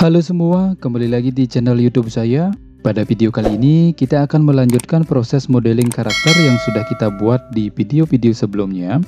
Halo semua, kembali lagi di channel YouTube saya. Pada video kali ini kita akan melanjutkan proses modeling karakter yang sudah kita buat di video-video sebelumnya.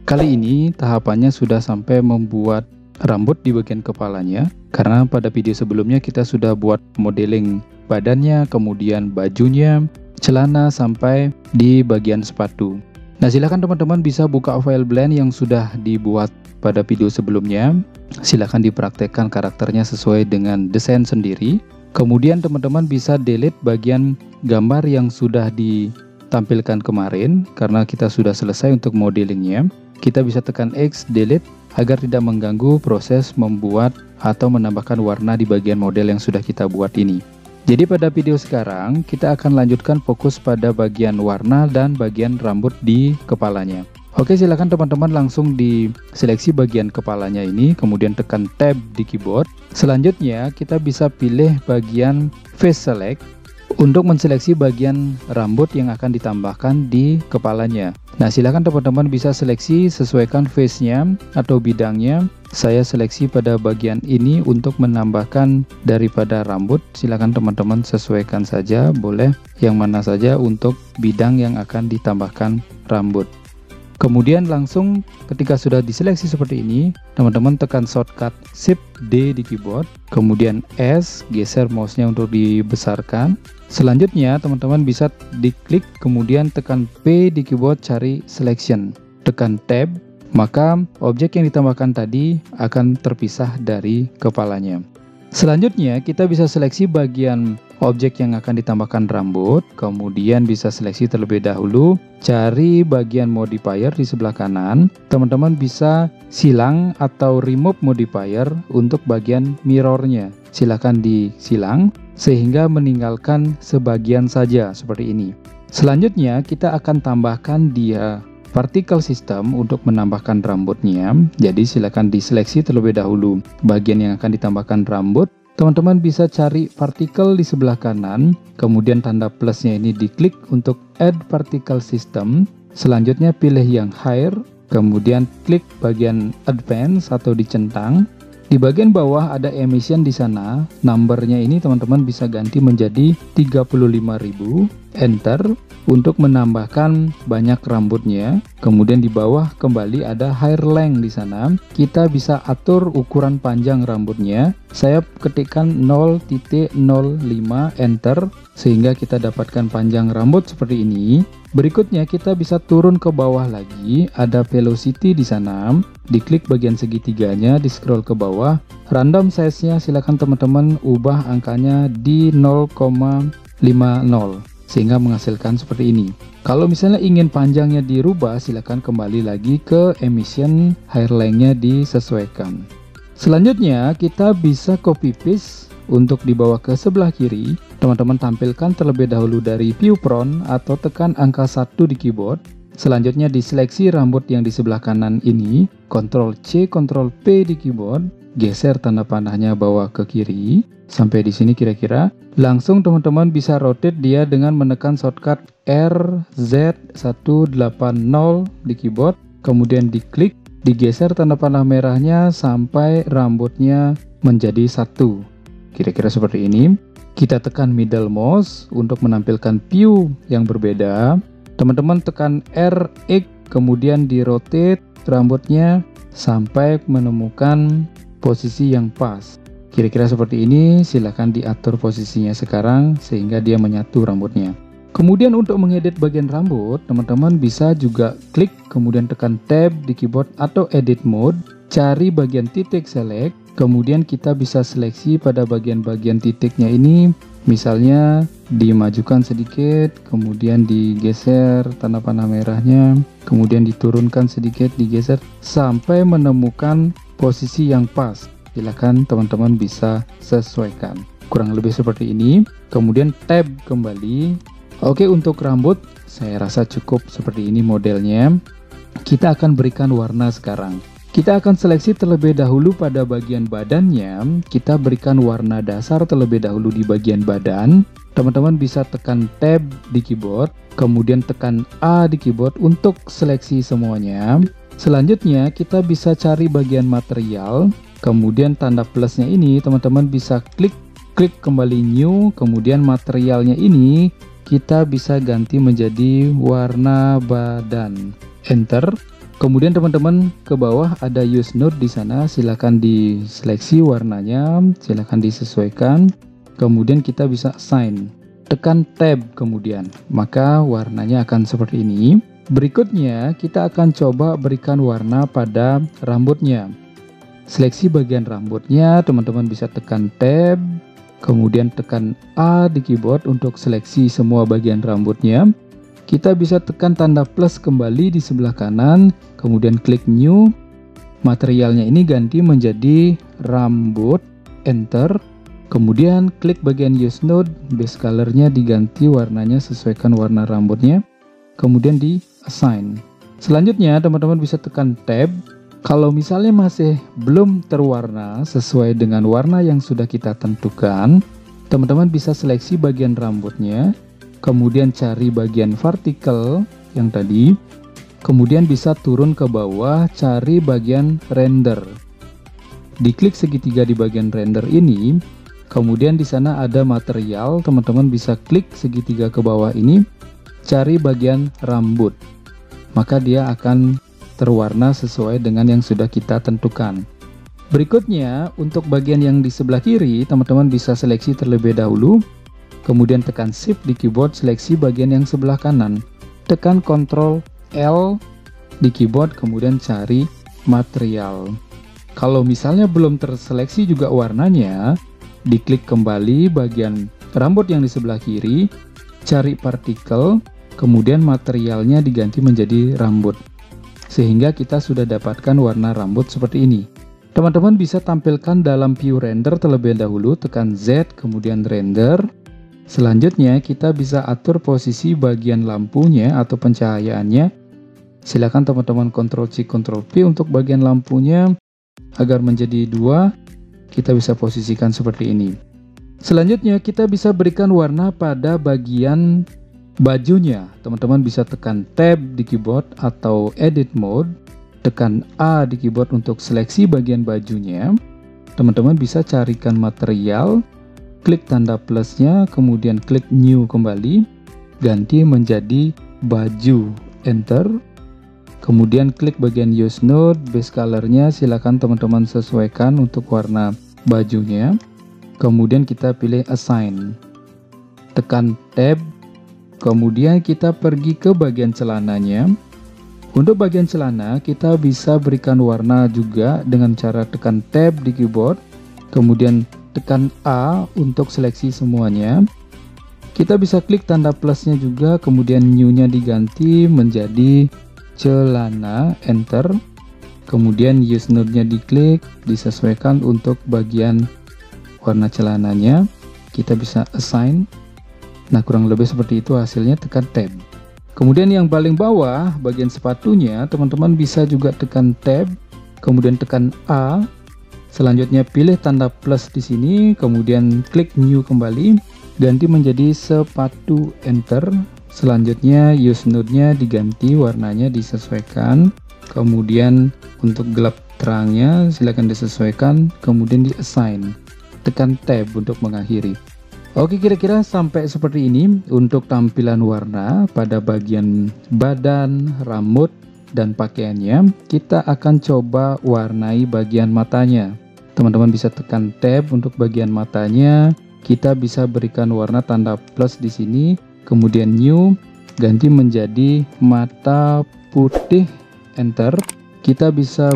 Kali ini tahapannya sudah sampai membuat rambut di bagian kepalanya, karena pada video sebelumnya kita sudah buat modeling badannya, kemudian bajunya, celana, sampai di bagian sepatu. Nah, silahkan teman-teman bisa buka file blend yang sudah dibuat pada video sebelumnya. Silahkan dipraktekkan karakternya sesuai dengan desain sendiri. Kemudian teman-teman bisa delete bagian gambar yang sudah ditampilkan kemarin, karena kita sudah selesai untuk modelingnya. Kita bisa tekan X, delete, agar tidak mengganggu proses membuat atau menambahkan warna di bagian model yang sudah kita buat ini. Jadi pada video sekarang kita akan lanjutkan fokus pada bagian warna dan bagian rambut di kepalanya. Oke, silakan teman-teman langsung diseleksi bagian kepalanya ini, kemudian tekan tab di keyboard. Selanjutnya kita bisa pilih bagian face select untuk menseleksi bagian rambut yang akan ditambahkan di kepalanya. Nah, silakan teman-teman bisa seleksi, sesuaikan face-nya atau bidangnya. Saya seleksi pada bagian ini untuk menambahkan daripada rambut. Silakan teman-teman sesuaikan saja, boleh yang mana saja untuk bidang yang akan ditambahkan rambut. Kemudian langsung ketika sudah diseleksi seperti ini, teman-teman tekan shortcut Shift D di keyboard, kemudian S, geser mouse-nya untuk dibesarkan. Selanjutnya teman-teman bisa diklik, kemudian tekan P di keyboard, cari selection, tekan tab, maka objek yang ditambahkan tadi akan terpisah dari kepalanya. Selanjutnya kita bisa seleksi bagian objek yang akan ditambahkan rambut, kemudian bisa seleksi terlebih dahulu, cari bagian modifier di sebelah kanan. Teman-teman bisa silang atau remove modifier untuk bagian mirrornya. Silahkan disilang sehingga meninggalkan sebagian saja seperti ini. Selanjutnya kita akan tambahkan dia particle system untuk menambahkan rambutnya. Jadi silakan diseleksi terlebih dahulu bagian yang akan ditambahkan rambut. Teman-teman bisa cari partikel di sebelah kanan, kemudian tanda plusnya ini diklik untuk add particle system. Selanjutnya pilih yang higher, kemudian klik bagian advance atau dicentang. Di bagian bawah ada emission di sana, numbernya ini teman-teman bisa ganti menjadi 35.000, enter untuk menambahkan banyak rambutnya. Kemudian di bawah kembali ada hair length di sana. Kita bisa atur ukuran panjang rambutnya. Saya ketikkan 0.05, enter, sehingga kita dapatkan panjang rambut seperti ini. Berikutnya kita bisa turun ke bawah lagi, ada velocity di sana. Diklik bagian segitiganya, di scroll ke bawah. Random size-nya silakan teman-teman ubah angkanya di 0,50 sehingga menghasilkan seperti ini. Kalau misalnya ingin panjangnya dirubah, silakan kembali lagi ke emission, hair length-nya disesuaikan. Selanjutnya kita bisa copy paste untuk dibawa ke sebelah kiri. Teman-teman tampilkan terlebih dahulu dari view front atau tekan angka 1 di keyboard. Selanjutnya diseleksi rambut yang di sebelah kanan ini, Ctrl C, Ctrl P di keyboard, geser tanda panahnya bawa ke kiri. Sampai di sini kira-kira. Langsung teman-teman bisa rotate dia dengan menekan shortcut RZ180 di keyboard, kemudian diklik, digeser tanda panah merahnya sampai rambutnya menjadi satu. Kira-kira seperti ini. Kita tekan middle mouse untuk menampilkan view yang berbeda. Teman-teman tekan RX, kemudian di rotate rambutnya sampai menemukan posisi yang pas. Kira-kira seperti ini. Silahkan diatur posisinya sekarang sehingga dia menyatu rambutnya. Kemudian untuk mengedit bagian rambut, teman-teman bisa juga klik kemudian tekan tab di keyboard atau edit mode, cari bagian titik select. Kemudian kita bisa seleksi pada bagian-bagian titiknya ini, misalnya dimajukan sedikit, kemudian digeser tanda panah merahnya, kemudian diturunkan sedikit, digeser sampai menemukan posisi yang pas. Silakan teman-teman bisa sesuaikan. Kurang lebih seperti ini. Kemudian tab kembali. Oke, untuk rambut saya rasa cukup seperti ini modelnya. Kita akan berikan warna sekarang. Kita akan seleksi terlebih dahulu pada bagian badannya. Kita berikan warna dasar terlebih dahulu di bagian badan. Teman-teman bisa tekan tab di keyboard, kemudian tekan A di keyboard untuk seleksi semuanya. Selanjutnya kita bisa cari bagian material, Kemudian tanda plusnya ini teman-teman bisa klik kembali new, kemudian materialnya ini kita bisa ganti menjadi warna badan. Enter. Kemudian teman-teman ke bawah ada use node di sana, silakan diseleksi warnanya, silakan disesuaikan. Kemudian kita bisa assign. Tekan tab kemudian, maka warnanya akan seperti ini. Berikutnya kita akan coba berikan warna pada rambutnya. Seleksi bagian rambutnya, teman-teman bisa tekan tab, kemudian tekan A di keyboard untuk seleksi semua bagian rambutnya. Kita bisa tekan tanda plus kembali di sebelah kanan, kemudian klik new. Materialnya ini ganti menjadi rambut, enter. Kemudian klik bagian use node, base colornya diganti warnanya sesuaikan warna rambutnya. Kemudian di assign. Selanjutnya teman-teman bisa tekan tab. Kalau misalnya masih belum terwarna sesuai dengan warna yang sudah kita tentukan, teman-teman bisa seleksi bagian rambutnya, kemudian cari bagian vertical yang tadi, kemudian bisa turun ke bawah cari bagian render. Diklik segitiga di bagian render ini, kemudian di sana ada material, teman-teman bisa klik segitiga ke bawah ini, cari bagian rambut. Maka dia akan terwarna sesuai dengan yang sudah kita tentukan. Berikutnya, untuk bagian yang di sebelah kiri, teman-teman bisa seleksi terlebih dahulu, kemudian tekan shift di keyboard, seleksi bagian yang sebelah kanan. Tekan Ctrl L di keyboard, kemudian cari material. Kalau misalnya belum terseleksi juga warnanya, diklik kembali bagian rambut yang di sebelah kiri, cari partikel, kemudian materialnya diganti menjadi rambut. Sehingga kita sudah dapatkan warna rambut seperti ini. Teman-teman bisa tampilkan dalam view render terlebih dahulu, tekan Z, kemudian render. Selanjutnya kita bisa atur posisi bagian lampunya atau pencahayaannya. Silakan teman-teman Ctrl+C, Ctrl+V untuk bagian lampunya agar menjadi 2. Kita bisa posisikan seperti ini. Selanjutnya kita bisa berikan warna pada bagian bajunya. Teman-teman bisa tekan tab di keyboard atau edit mode, tekan A di keyboard untuk seleksi bagian bajunya. Teman-teman bisa carikan material, klik tanda plusnya, kemudian klik new kembali, ganti menjadi baju, enter. Kemudian klik bagian use node, base colornya silakan teman-teman sesuaikan untuk warna bajunya. Kemudian kita pilih assign, tekan tab. Kemudian kita pergi ke bagian celananya. Untuk bagian celana kita bisa berikan warna juga dengan cara tekan tab di keyboard, kemudian tekan A untuk seleksi semuanya. Kita bisa klik tanda plusnya juga, kemudian new-nya diganti menjadi celana, enter. Kemudian use node-nya diklik, disesuaikan untuk bagian warna celananya. Kita bisa assign. Nah, kurang lebih seperti itu hasilnya, tekan tab. Kemudian yang paling bawah, bagian sepatunya, teman-teman bisa juga tekan tab, kemudian tekan A. Selanjutnya pilih tanda plus di sini, kemudian klik new kembali, ganti menjadi sepatu, enter. Selanjutnya use node-nya diganti, warnanya disesuaikan. Kemudian untuk gelap terangnya silakan disesuaikan, kemudian di assign. Tekan tab untuk mengakhiri. Oke, kira-kira sampai seperti ini untuk tampilan warna pada bagian badan, rambut, dan pakaiannya. Kita akan coba warnai bagian matanya. Teman-teman bisa tekan tab untuk bagian matanya. Kita bisa berikan warna tanda plus di sini, kemudian new, ganti menjadi mata putih, enter. Kita bisa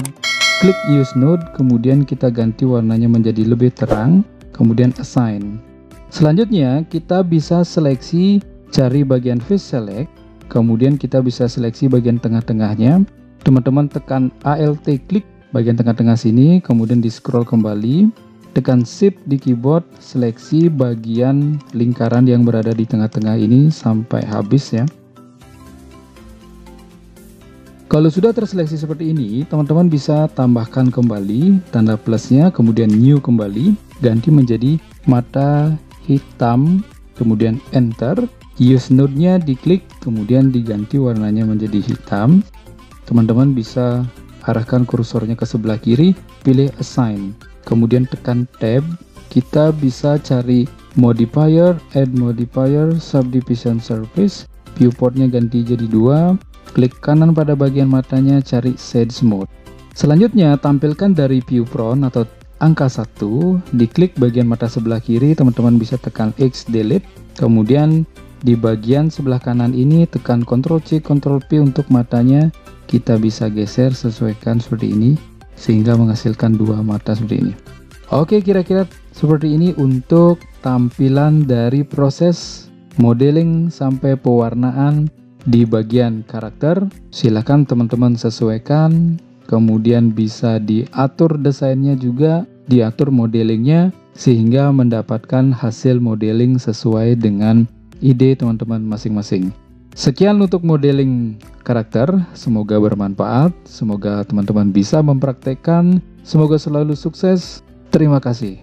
klik use node, kemudian kita ganti warnanya menjadi lebih terang, kemudian assign. Selanjutnya kita bisa seleksi, cari bagian face select, kemudian kita bisa seleksi bagian tengah-tengahnya. Teman-teman tekan Alt klik bagian tengah-tengah sini, kemudian di scroll kembali, tekan shift di keyboard, seleksi bagian lingkaran yang berada di tengah-tengah ini sampai habis ya. Kalau sudah terseleksi seperti ini, teman-teman bisa tambahkan kembali tanda plusnya, kemudian new kembali, ganti menjadi mata hitam, kemudian enter. Use node-nya diklik, kemudian diganti warnanya menjadi hitam. Teman-teman bisa arahkan kursornya ke sebelah kiri, pilih assign. kemudian tekan tab, kita bisa cari modifier, add modifier, subdivision surface, viewportnya ganti jadi 2, klik kanan pada bagian matanya, cari shades mode. Selanjutnya tampilkan dari view front atau angka 1, diklik bagian mata sebelah kiri, teman-teman bisa tekan X delete, kemudian di bagian sebelah kanan ini tekan Ctrl C, Ctrl V untuk matanya, kita bisa geser sesuaikan seperti ini sehingga menghasilkan 2 mata seperti ini. Oke, kira-kira seperti ini untuk tampilan dari proses modeling sampai pewarnaan di bagian karakter. Silahkan teman-teman sesuaikan, kemudian bisa diatur desainnya juga, diatur modelingnya sehingga mendapatkan hasil modeling sesuai dengan ide teman-teman masing-masing. Sekian untuk modeling karakter, semoga bermanfaat, semoga teman-teman bisa mempraktekkan, semoga selalu sukses. Terima kasih.